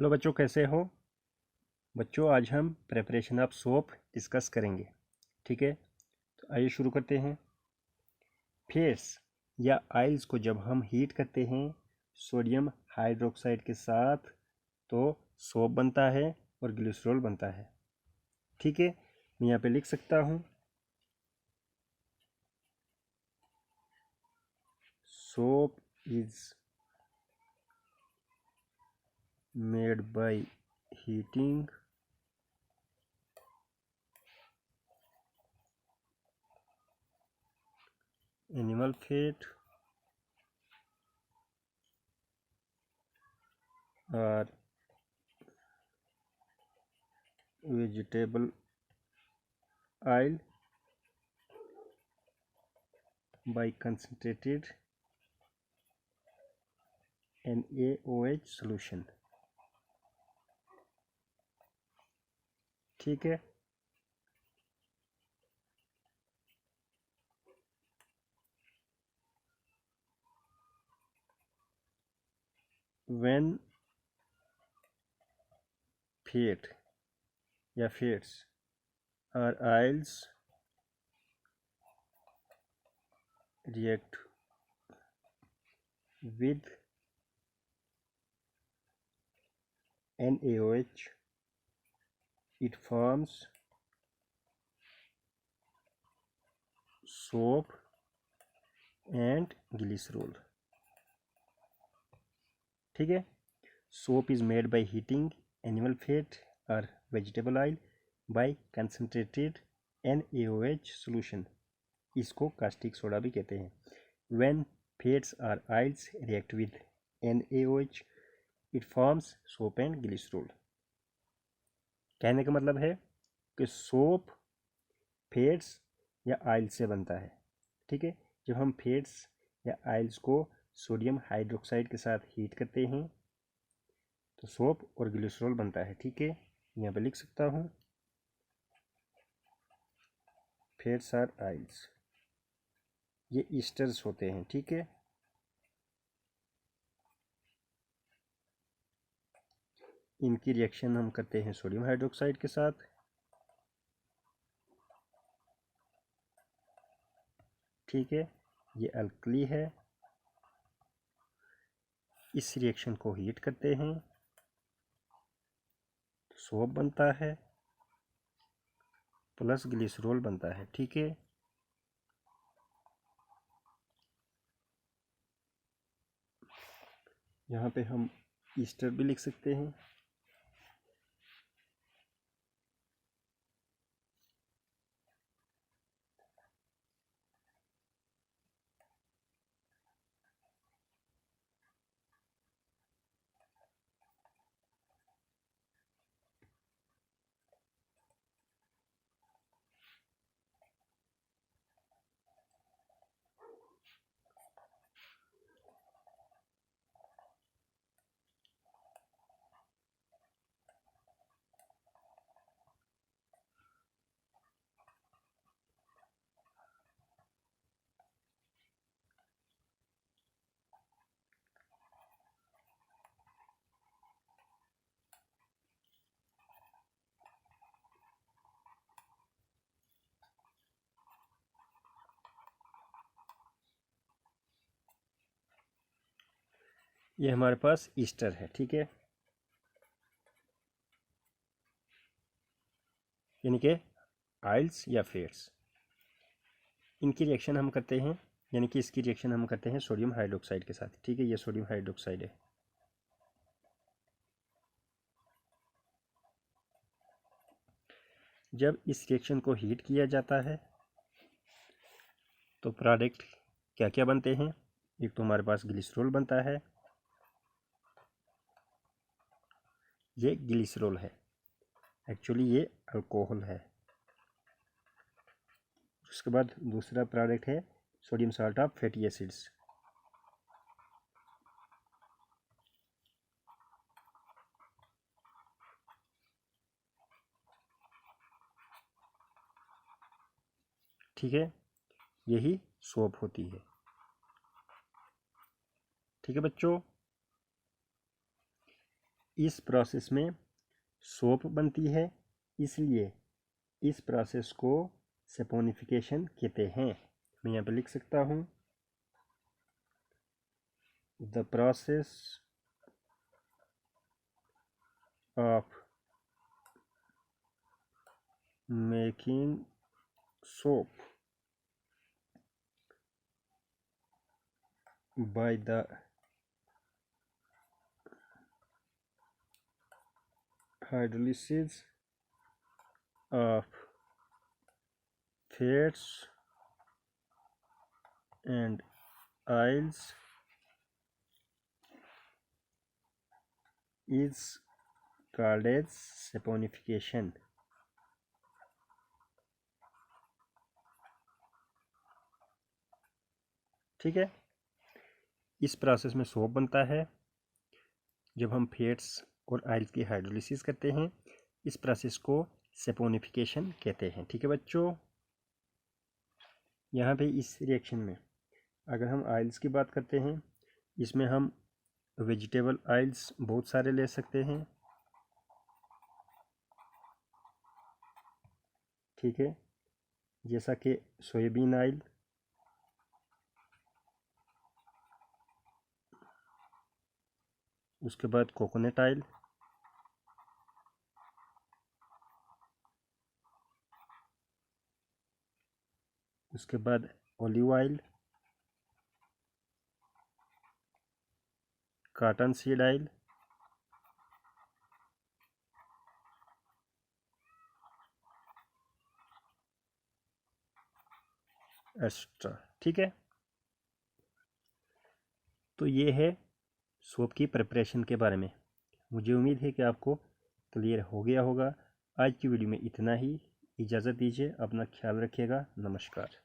Hello बच्चों, कैसे हो बच्चों। आज हम प्रेपरेशन ऑफ सोप डिस्कस करेंगे। ठीक है, तो आइए शुरू करते हैं। फेस या आयल्स को जब हम हीट करते हैं सोडियम हाइड्रोक्साइड के साथ तो सोप बनता है और ग्लिसरॉल बनता है। ठीक है, मैं यहाँ पे लिख सकता हूँ soap is made by heating animal fat or vegetable oil by concentrated NaOH solution। ठीक है, when fat या fats or oils react with NaOH, it forms soap and glycerol। ठीक है, soap is made by heating animal fat or vegetable oil by concentrated NaOH solution। इसको caustic soda भी कहते हैं। When fats or oils react with NaOH, it forms soap and glycerol। कहने का मतलब है कि सोप फैट्स या आयल से बनता है। ठीक है, जब हम फैट्स या आयल्स को सोडियम हाइड्रोक्साइड के साथ हीट करते हैं तो सोप और ग्लिसरॉल बनता है। ठीक है, यहाँ पे लिख सकता हूँ फैट्स और आयल्स, ये ईस्टर्स होते हैं। ठीक है, इनकी रिएक्शन हम करते हैं सोडियम हाइड्रोक्साइड के साथ। ठीक है, ये अल्कली है। इस रिएक्शन को हीट करते हैं तो सोप बनता है प्लस ग्लिसरॉल बनता है। ठीक है, यहाँ पे हम ईस्टर भी लिख सकते हैं। ये हमारे पास ईस्टर है। ठीक है, यानी कि आयल्स या फैट्स, इनकी रिएक्शन हम करते हैं, यानी कि इसकी रिएक्शन हम करते हैं सोडियम हाइड्रोक्साइड के साथ। ठीक है, ये सोडियम हाइड्रोक्साइड है। जब इस रिएक्शन को हीट किया जाता है तो प्रोडक्ट क्या क्या बनते हैं। एक तो हमारे पास ग्लिसरॉल बनता है, ये ग्लिसरॉल है, एक्चुअली ये अल्कोहल है। उसके बाद दूसरा प्रोडक्ट है sodium salt of fatty acids. ठीक है, यही सोप होती है। ठीक है बच्चों, इस प्रोसेस में सोप बनती है, इसलिए इस प्रोसेस को सैपोनिफिकेशन कहते हैं। मैं यहाँ पे लिख सकता हूँ, the process of making soap by the hydrolysis of fats and oils is called as saponification। ठीक है, इस प्रोसेस में सोप बनता है जब हम फैट्स और ऑयल्स की हाइड्रोलिसिस करते हैं। इस प्रोसेस को सैपोनिफिकेशन कहते हैं। ठीक है बच्चों, यहाँ पे इस रिएक्शन में अगर हम ऑयल्स की बात करते हैं, इसमें हम वेजिटेबल ऑयल्स बहुत सारे ले सकते हैं। ठीक है, जैसा कि सोयाबीन ऑयल, उसके बाद कोकोनट ऑयल, उसके बाद olive oil, cotton seed oil, extra. ठीक है, तो ये है सोप की प्रिपरेशन के बारे में। मुझे उम्मीद है कि आपको क्लियर हो गया होगा। आज की वीडियो में इतना ही। इजाज़त दीजिए, अपना ख्याल रखिएगा। नमस्कार।